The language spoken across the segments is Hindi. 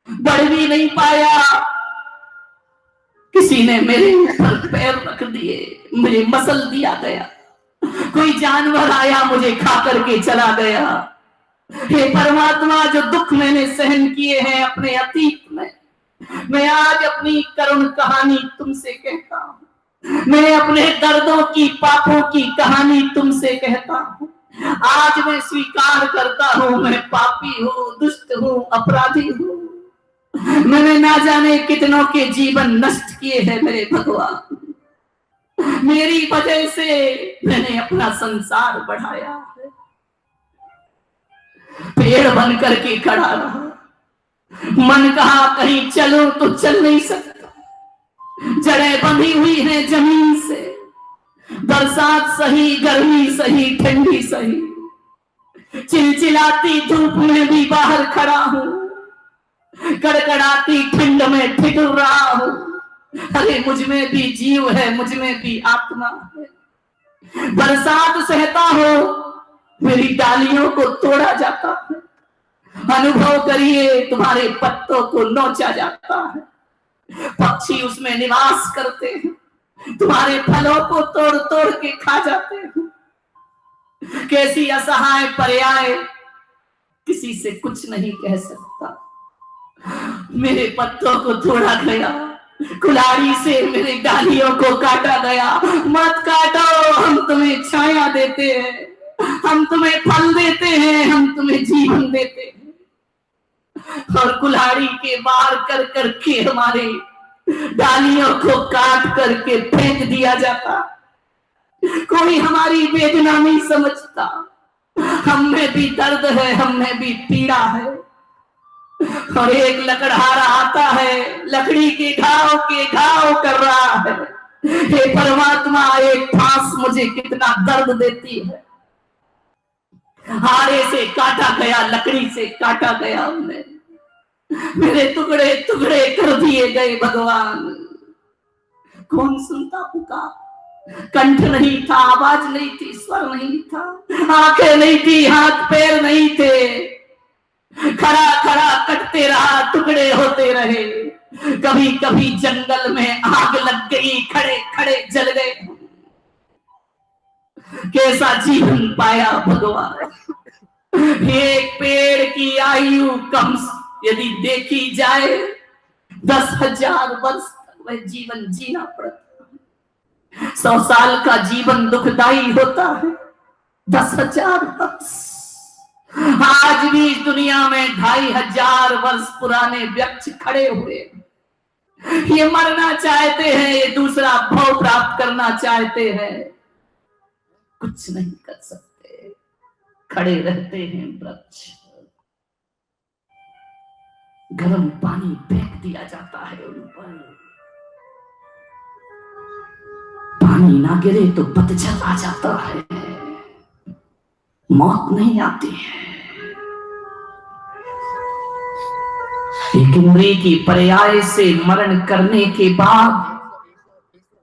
बढ़ भी नहीं पाया, किसी ने मेरे ऊपर पैर रख दिए, मुझे मसल दिया गया, कोई जानवर आया मुझे खा करके चला गया। हे परमात्मा, जो दुख मैंने सहन किए हैं अपने अतीत में, मैं आज अपनी करुण कहानी तुमसे कहता हूँ। मैं अपने दर्दों की, पापों की कहानी तुमसे कहता हूँ। आज मैं स्वीकार करता हूँ, मैं पापी हूँ, दुष्ट हूँ, अपराधी हूँ। मैंने ना जाने कितनों के जीवन नष्ट किए हैं मेरे भगवान। मेरी वजह से मैंने अपना संसार बढ़ाया है। पेड़ बन करके खड़ा रहा, मन कहा कहीं चलो तो चल नहीं सकता, जड़ें बंधी हुई हैं जमीन से, बरसात सही, गर्मी सही, ठंडी सही, चिलचिलाती धूप में भी बाहर खड़ा हूं, कड़कड़ाती ठंड में ठिठुर रहा हूं। अरे मुझ में भी जीव है, मुझ में भी आत्मा है। बरसात सहता हो, मेरी डालियों को तोड़ा जाता है। अनुभव करिए, तुम्हारे पत्तों को नोचा जाता है, पक्षी उसमें निवास करते हैं, तुम्हारे फलों को तोड़ तोड़ के खा जाते हैं। कैसी असहाय पर्याय, किसी से कुछ नहीं कह सकता। मेरे पत्तों को तोड़ा गया, कुल्हाड़ी से मेरे डालियों को काटा गया। मत काटो, हम तुम्हें छाया देते हैं, हम तुम्हें फल देते हैं, हम तुम्हें जीवन देते हैं। और कुल्हाड़ी के वार कर करके हमारे डालियों को काट करके फेंक दिया जाता। कोई हमारी वेदना नहीं समझता। हम में भी दर्द है, हम में भी पीड़ा है। और एक लकड़हारा आता है, लकड़ी के घाव कर रहा है। हे परमात्मा, एक फांस मुझे कितना दर्द देती है। हारे से काटा गया, लकड़ी से काटा गया, हमने मेरे टुकड़े टुकड़े कर दिए गए। भगवान, कौन सुनता पुकार? कंठ नहीं था, आवाज नहीं थी, स्वर नहीं था, आंखें नहीं थी, हाथ पैर नहीं थे। खड़ा खड़ा कटते रहा, टुकड़े होते रहे। कभी कभी जंगल में आग लग गई, खड़े खड़े जल गए। कैसा जीवन पाया भगवान। एक पेड़ की आयु कम यदि देखी जाए, 10,000 वर्ष तक वह जीवन जीना पड़ता है। 100 साल का जीवन दुखदाई होता है, 10,000 वर्ष। आज भी इस दुनिया में 2,500 वर्ष पुराने वृक्ष खड़े हुए, ये मरना चाहते हैं, ये दूसरा भाव प्राप्त करना चाहते हैं, कुछ नहीं कर सकते, खड़े रहते हैं वृक्ष। गर्म पानी फेंक दिया जाता है उन पर, पानी ना गिरे तो पतझड़ आ जाता है, मौत नहीं आती है। एक इंद्री की पर्याय से मरण करने के बाद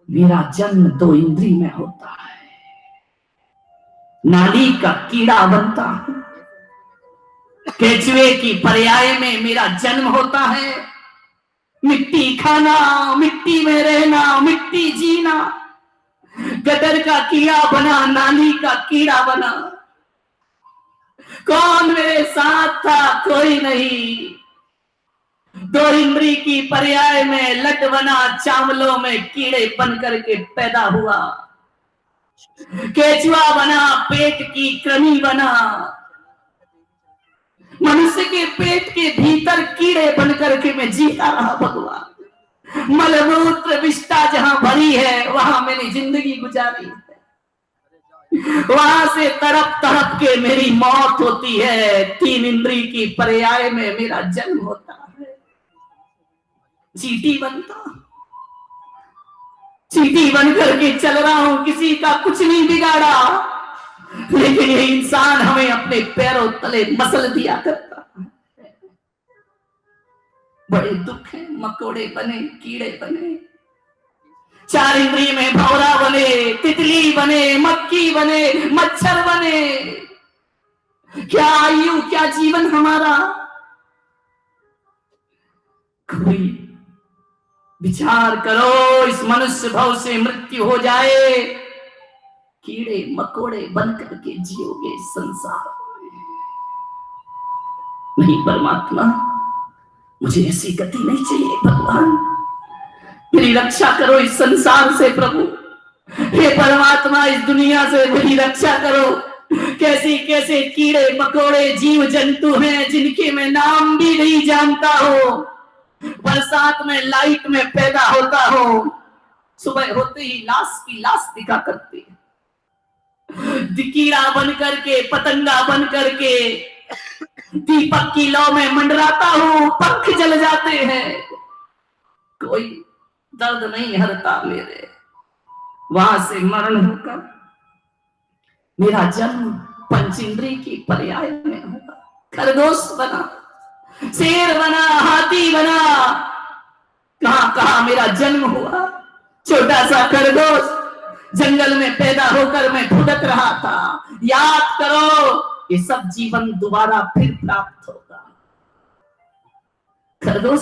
मेरा जन्म 2 इंद्री में होता है। नाली का कीड़ा बनता हूं, केचुए की पर्याय में मेरा जन्म होता है। मिट्टी खाना, मिट्टी में रहना, मिट्टी जीना। गटर का कीड़ा बना, नाली का कीड़ा बना। कौन मेरे साथ था? कोई नहीं। 2 इंद्री की पर्याय में लट बना, चावलों में कीड़े बन करके पैदा हुआ। केचुआ बना, पेट की कृमि बना। मनुष्य के पेट के भीतर कीड़े बन करके मैं जीता रहा भगवान। मलमूत्र विष्ठा जहां भरी है, वहां मैंने जिंदगी गुजारी है। वहां से तड़प तड़प के मेरी मौत होती है। 3 इंद्री की पर्याय में मेरा जन्म होता है। चींटी बनता, चींटी बन करके चल रहा हूं, किसी का कुछ नहीं बिगाड़ा, लेकिन ये इंसान हमें अपने पैरों तले मसल दिया करता है। बड़े दुख है, मकोड़े बने, कीड़े बने, 4 इंद्री में भौरा बने, तितली बने, मक्खी बने, मच्छर बने। क्या आयु, क्या जीवन हमारा। कोई विचार करो, इस मनुष्य भाव से मृत्यु हो जाए, कीड़े मकोड़े बन करके जियोगे संसार में। नहीं परमात्मा, मुझे ऐसी गति नहीं चाहिए भगवान, मेरी रक्षा करो इस संसार से प्रभु। हे परमात्मा, इस दुनिया से मेरी रक्षा करो। कैसे कैसे कीड़े मकोड़े जीव जंतु हैं जिनके मैं नाम भी नहीं जानता हो, बरसात में लाइट में पैदा होता हो, सुबह होते ही लाश की लाश दिखा करते, कीड़ा बन करके पतंगा बन करके दीपक की लौ में मंडराता हूं, पंख जल जाते हैं, कोई दर्द नहीं हरता मेरे। वहां से मरण होकर मेरा जन्म पंचेंद्रिय की पर्याय में होगा। खरगोश बना, शेर बना, हाथी बना, कहां कहां मेरा जन्म हुआ। छोटा सा खरगोश जंगल में पैदा होकर मैं भुगत रहा था। याद करो, ये सब जीवन दोबारा फिर प्राप्त होगा। खरगोश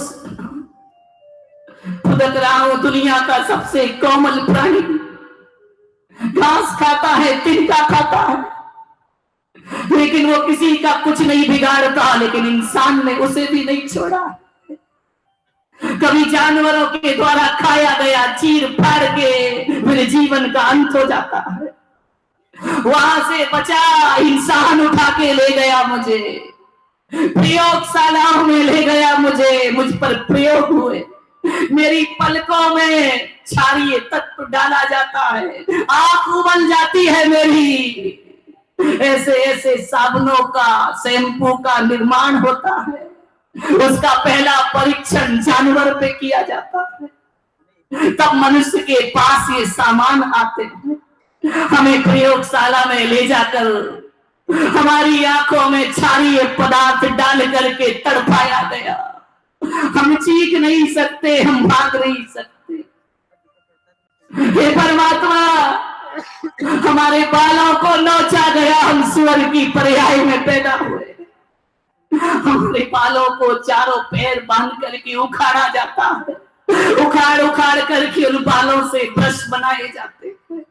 भुगत रहा हूं, दुनिया का सबसे कोमल प्राणी, घास खाता है, तिनका खाता है, लेकिन वो किसी का कुछ नहीं बिगाड़ता। लेकिन इंसान ने उसे भी नहीं छोड़ा। कभी जानवरों के द्वारा खाया गया, चीर फाड़ के मेरे जीवन का अंत हो जाता है। वहां से बचा, इंसान उठा के ले गया मुझे, प्रयोगशालाओं में ले गया मुझे, मुझ पर प्रयोग हुए, मेरी पलकों में क्षारीय तत्व डाला जाता है, आंख उबल जाती है मेरी। ऐसे ऐसे साबुनों का, शैम्पू का निर्माण होता है, उसका पहला परीक्षण जानवर पे किया जाता है, तब मनुष्य के पास ये सामान आते हैं। हमें प्रयोगशाला में ले जाकर हमारी आंखों में क्षारीय पदार्थ डाल करके तड़पाया गया। हम चीख नहीं सकते, हम भाग नहीं सकते। हे परमात्मा, हमारे बालों को नोचा गया, हम सुअर की पर्याय में पैदा हुए। हमारे बालों को चारों पैर बांध करके उखाड़ा जाता है, उखाड़ उखाड़ करके उन बालों से ब्रश बनाए जाते हैं।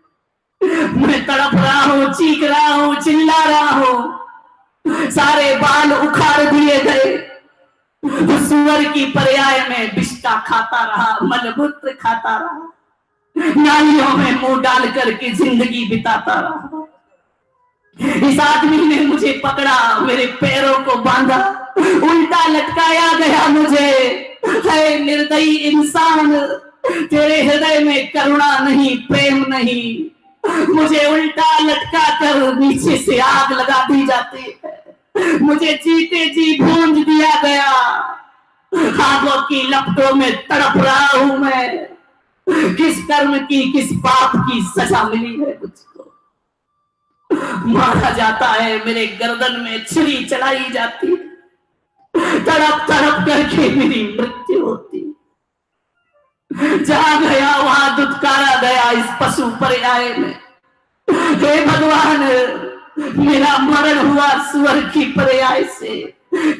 मैं तड़प रहा हूँ, चीख रहा हूँ, चिल्ला रहा हूँ, सारे बाल उखाड़ दिए गए। सुअर की पर्याय में बिष्टा खाता रहा, मलमूत्र खाता रहा, नालियों में मुंह डाल करके जिंदगी बिताता रहा। इस आदमी ने मुझे पकड़ा, मेरे पैरों को बांधा, उल्टा लटकाया गया मुझे। है निर्दयी इंसान, तेरे हृदय में करुणा नहीं, प्रेम नहीं, मुझे उल्टा लटका कर नीचे से आग लगा दी जाती है। मुझे जीते जी भूंज दिया गया, आगों की लपटों में तड़प रहा हूं मैं। किस कर्म की, किस पाप की सजा मिली है मुझको। मारा जाता है, मेरे गर्दन में छुरी चलाई जाती है, तड़प तड़प करके मेरी मृत्यु होती। जहां गया वहां दुत्कारा गया इस पशु पर्याय में। हे भगवान, मेरा मरण हुआ सुअर की पर्याय से,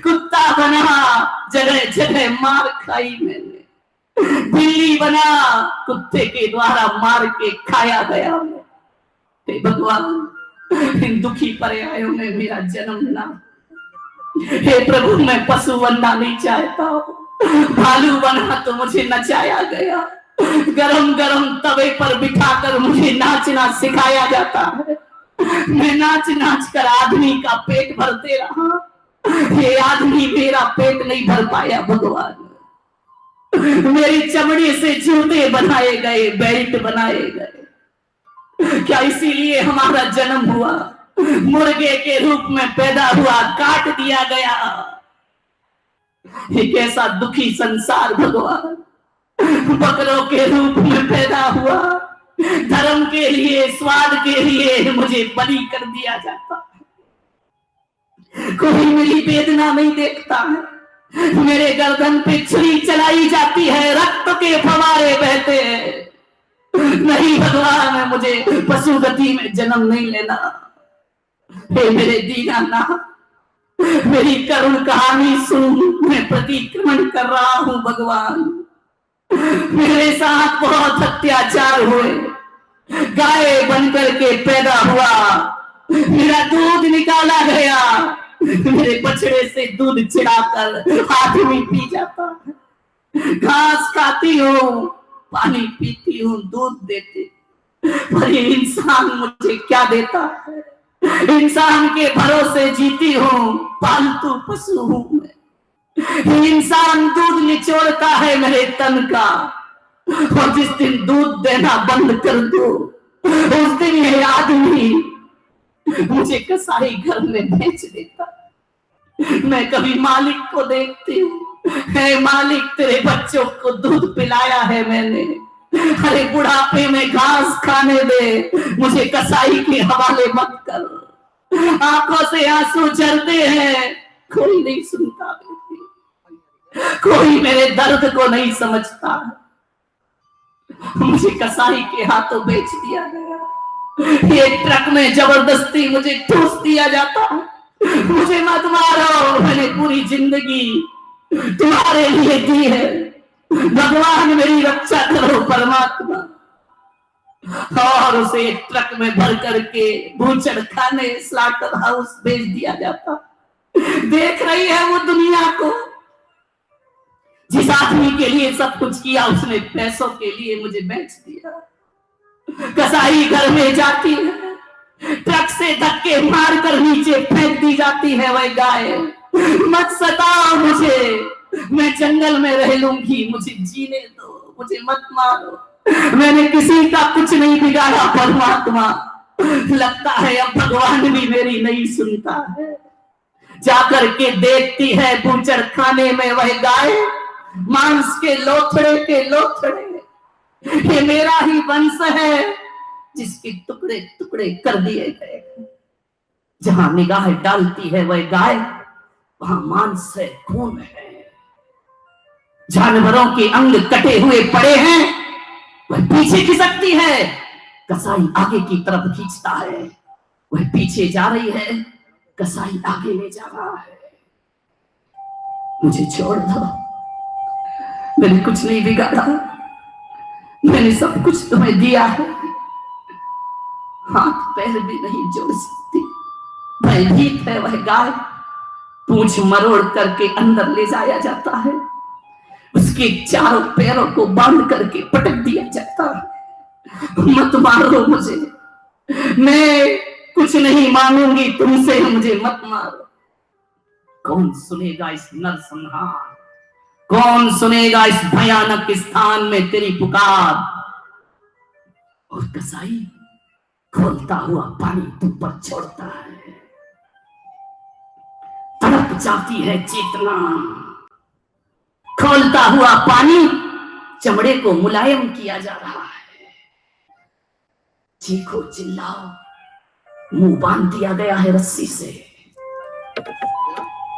कुत्ता बना, जगह जगह मार खाई मैंने, बिल्ली बना, कुत्ते के द्वारा मार के खाया गया मैं। हे भगवान, इन दुखी पर्यायों में मेरा जन्म ना। हे प्रभु, मैं पशु बनना नहीं चाहता हूँ, भालू बना तो मुझे नचाया गया, गरम गरम तवे पर बिठाकर मुझे नाचना सिखाया जाता है। मैं नाच नाच कर आदमी का पेट भरते रहा। ये आदमी मेरा पेट नहीं भर पाया भगवान। मेरी चमड़ी से जूते बनाए गए, बेल्ट बनाए गए। क्या इसीलिए हमारा जन्म हुआ? मुर्गे के रूप में पैदा हुआ, काट दिया गया। ये कैसा दुखी संसार भगवान। बकरों के रूप में पैदा हुआ, धर्म के लिए, स्वाद के लिए मुझे बलि कर दिया जाता है। कोई मेरी वेदना नहीं देखता है। मेरे गर्दन पे छुरी चलाई जाती है, रक्त के फवारे बहते हैं। नहीं भगवान, मुझे पशु गति में जन्म नहीं लेना। हे मेरे दीनानाथ, मेरी करुण कहानी सुन, मैं प्रतिक्रमण कर रहा हूं भगवान। मेरे साथ बहुत अत्याचार हुए, गाय बनकर के पैदा हुआ, मेरा दूध निकाला गया, मेरे बछड़े से दूध चिढ़ाकर आदमी पी जाता है। घास खाती हूँ, पानी पीती हूँ, दूध देती, पर ये इंसान मुझे क्या देता है? इंसान के भरोसे जीती हूँ, पालतू पशु हूँ मैं। इंसान दूध निचोड़ता है मेरे तन का, और जिस दिन दूध देना बंद कर दो, उस दिन ये आदमी मुझे कसाई घर में बेच देता। मैं कभी मालिक को देखती हूँ, हे मालिक तेरे बच्चों को दूध पिलाया है मैंने, अरे बुढ़ापे में घास खाने दे, मुझे कसाई के हवाले मत कर। आंखों से आंसू झरते हैं, कोई नहीं सुनता, कोई मेरे दर्द को नहीं समझता। मुझे कसाई के हाथों बेच दिया गया, ये ट्रक में जबरदस्ती मुझे ठूस दिया जाता है। मुझे मत मारो, मैंने पूरी जिंदगी तुम्हारे लिए दी है, भगवान मेरी रक्षा करो परमात्मा। और उसे ट्रक में भर करके बूचड़ खाने, स्लॉटर हाउस भेज दिया जाता। देख रही है वो दुनिया को, जिस आदमी के लिए सब कुछ किया उसने पैसों के लिए मुझे बेच दिया। कसाई घर में जाती है, ट्रक से धक्के मारकर नीचे फेंक दी जाती है वह गाय। मत सताओ मुझे, मैं जंगल में रह लूंगी, मुझे जीने दो, मुझे मत मारो, मैंने किसी का कुछ नहीं बिगाड़ा परमात्मा। लगता है अब भगवान भी मेरी नहीं सुनता है। जाकर के देखती है बूचड़ खाने में वह गाय, मांस के लोथड़े, ये मेरा ही वंश है जिसके टुकड़े टुकड़े कर दिए गए। जहां निगाह डालती है वह गाय, वहां मांस है, खून है, जानवरों के अंग कटे हुए पड़े हैं, वह पीछे खिसकती है, कसाई आगे की तरफ खींचता है, वह पीछे जा रही है, कसाई आगे ले जा रहा है। मुझे छोड़ दो, मैंने कुछ नहीं बिगाड़ा, मैंने सब कुछ तुम्हें दिया है, हाथ पैर भी नहीं जोड़ सकती। भयभीत है वह गाय, पूंछ मरोड़ करके अंदर ले जाया जाता है, उसके चारों पैरों को बांध करके पटक दिया जाता है। मत मारो मुझे, मैं कुछ नहीं मांगूंगी तुमसे, मुझे मत मारो। कौन सुनेगा इस नरसंहार, कौन सुनेगा इस भयानक स्थान में तेरी पुकार। और कसाई खोलता हुआ पानी तुम पर छोड़ता है, तड़प जाती है चेतना। खोलता हुआ पानी चमड़े को मुलायम किया जा रहा है। चीखो चिल्लाओ, मुंह बांध दिया गया है रस्सी से,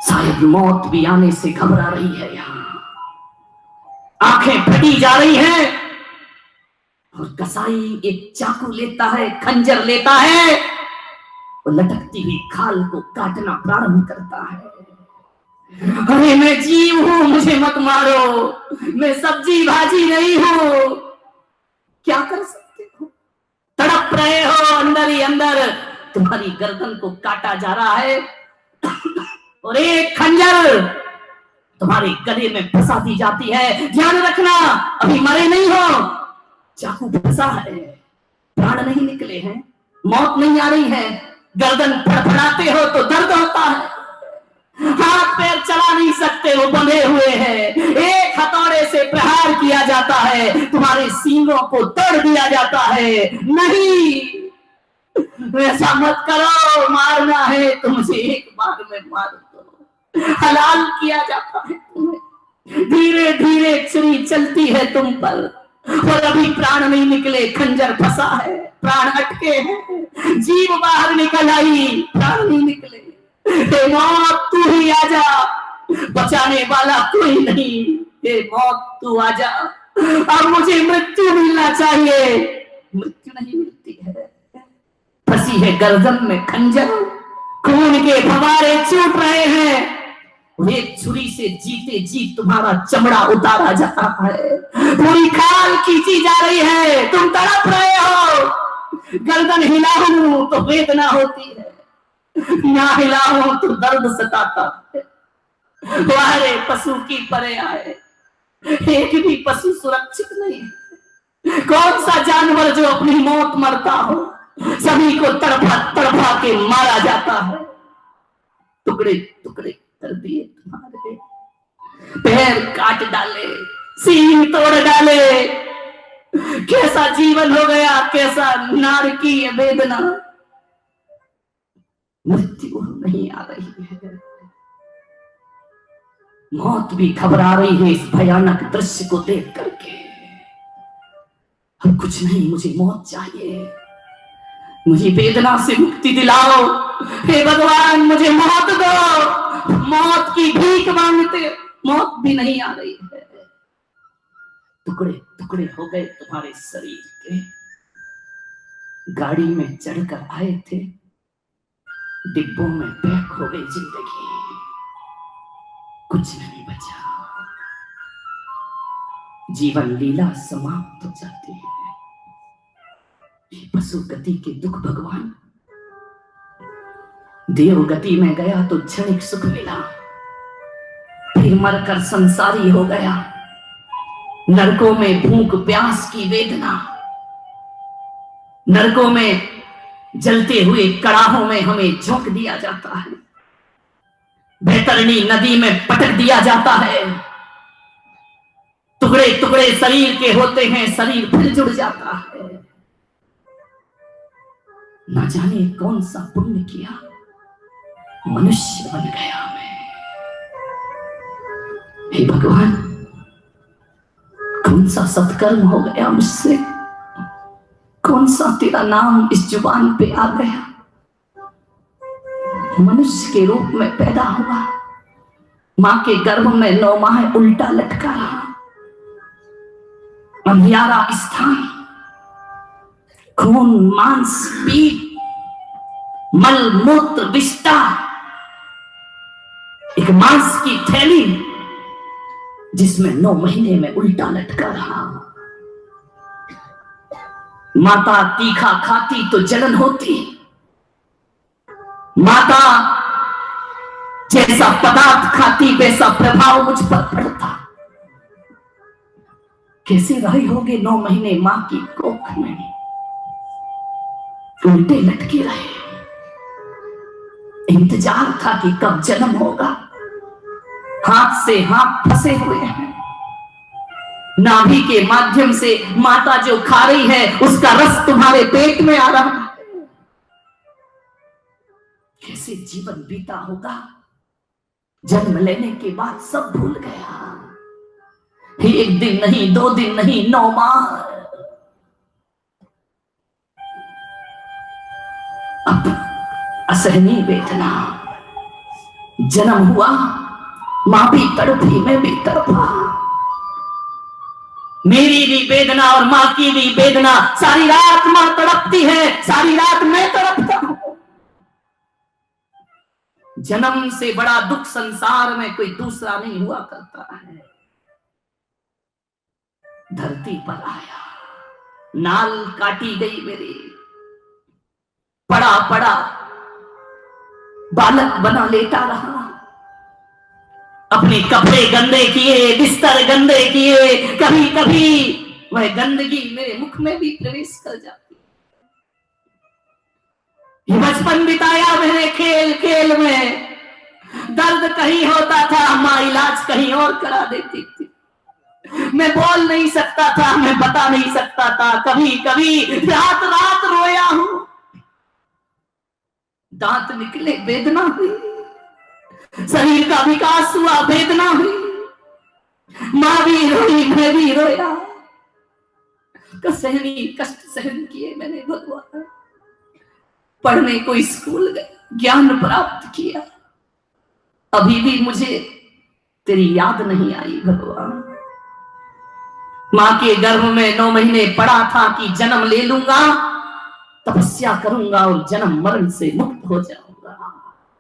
शायद मौत भी आने से घबरा रही है। यहां आंखें फटी जा रही हैं, और कसाई एक चाकू लेता है, खंजर लेता है, और लटकती हुई खाल को काटना प्रारंभ करता है। अरे मैं जीव हूं, मुझे मत मारो, मैं सब्जी भाजी नहीं हूं, क्या कर सकते हो? तड़प रहे हो अंदर ही अंदर, तुम्हारी गर्दन को काटा जा रहा है, और एक खंजर तुम्हारे गले में फंसा दी जाती है। ध्यान रखना, अभी मरे नहीं हो, चाकू फंसा है, प्राण नहीं निकले हैं, मौत नहीं आ रही है, गर्दन फड़फड़ाते हो तो दर्द होता है, हाथ पैर चला नहीं सकते हो, बंधे हुए हैं, एक हथौड़े से प्रहार किया जाता है, तुम्हारे सींगों को तोड़ दिया जाता है। नहीं, ऐसा मत करो, मारना है तो मुझे एक बार में मार दो। हलाल किया जाता है तुम्हें, धीरे धीरे छुरी चलती है तुम पर, और अभी प्राण नहीं निकले, खंजर फंसा है, प्राण अटके हैं, जीव बाहर निकल आई, प्राण नहीं निकले। हे मौत तू ही आजा, बचाने वाला कोई नहीं, हे मौत तू आजा, अब मुझे मृत्यु मिलना चाहिए। मृत्यु नहीं मिलती है, फंसी है गर्दन में खंजर, खून के फवारे छूट रहे हैं, एक छुरी से जीते जी तुम्हारा चमड़ा उतारा जा रहा है, पूरी खाल खींची जा रही है, तुम तड़प रहे हो। गर्दन हिलाऊं तो वेदना होती है, ना हिलाऊं तो दर्द सताता है। वारे पशु की परे आए, एक भी पशु सुरक्षित नहीं है। कौन सा जानवर जो अपनी मौत मरता हो, सभी को तड़पा तड़पा के मारा जाता है। टुकड़े टुकड़े कर दिए तुम्हारे, पैर काट डाले, सींग तोड़ डाले। कैसा जीवन हो गया, कैसा नारकीय वेदना। मृत्यु नहीं आ रही है, मौत भी घबरा रही है इस भयानक दृश्य को देख करके। अब कुछ नहीं, मुझे मौत चाहिए, मुझे वेदना से मुक्ति दिलाओ, हे भगवान मुझे मौत दो। मौत की भीख मांगते, मौत भी नहीं आ रही है। टुकड़े टुकड़े हो गए तुम्हारे शरीर के, गाड़ी में चढ़कर आए थे, डिब्बों में पैक हो गई जिंदगी, कुछ नहीं बचा। जीवन लीला समाप्त हो जाती है। पशु गति के दुख भगवान, देव गति में गया तो क्षणिक सुख मिला, फिर मरकर संसारी हो गया। नरकों में भूख प्यास की वेदना, नरकों में जलते हुए कड़ाहों में हमें झोंक दिया जाता है, बैतरणी नदी में पटक दिया जाता है। टुकड़े टुकड़े शरीर के होते हैं, शरीर फिर जुड़ जाता है। ना जाने कौन सा पुण्य किया, मनुष्य बन गया मैं। हे भगवान, कौन सा सत्कर्म हो गया मुझसे, कौन सा तेरा नाम इस जुबान पे आ गया। मनुष्य के रूप में पैदा हुआ, मां के गर्भ में 9 माह उल्टा लटका रहा, अंधियारा स्थान, खून मांस पीठ मल मूत्र विष्टा, एक मांस की थैली जिसमें 9 महीने में उल्टा लटका रहा। माता तीखा खाती तो जलन होती, माता जैसा पदार्थ खाती वैसा प्रभाव मुझ पर पड़ता। कैसे रहे होगे 9 महीने मां की कोख में, उल्टे लटके रहे। इंतजार था कि कब जन्म होगा, हाथ से हाथ फंसे हुए हैं। नाभि के माध्यम से माता जो खा रही है उसका रस तुम्हारे पेट में आ रहा है। कैसे जीवन बीता होगा, जन्म लेने के बाद सब भूल गया। 1 दिन नहीं, 2 दिन नहीं, 9 माह। अब असहनीय वेदना, जन्म हुआ, मां भी तड़पी, मैं भी तड़पा। मेरी भी वेदना और मां की भी वेदना, सारी रात मां तड़पती है, सारी रात मैं तड़पता हूं। जन्म से बड़ा दुख संसार में कोई दूसरा नहीं हुआ करता है। धरती पर आया, नाल काटी गई मेरी, पड़ा पड़ा बालक बना लेटा रहा, अपने कपड़े गंदे किए, बिस्तर गंदे किए, कभी कभी वह गंदगी मेरे मुख में भी प्रवेश कर जाती। बचपन बिताया मैंने खेल खेल में, दर्द कहीं होता था, मां इलाज कहीं और करा देती थी। मैं बोल नहीं सकता था, मैं बता नहीं सकता था। कभी कभी रात रात रोया हूं, दांत निकले वेदना हुई, शरीर का विकास हुआ वेदना हुई, मां भी रोई, मैं भी रोया। कष्ट सहन किए मैंने भगवान, पढ़ने को स्कूल गए, ज्ञान प्राप्त किया, अभी भी मुझे तेरी याद नहीं आई भगवान। मां के गर्भ में 9 महीने पड़ा था कि जन्म ले लूंगा, तपस्या करूंगा और जन्म मरण से मुक्त हो जाऊं।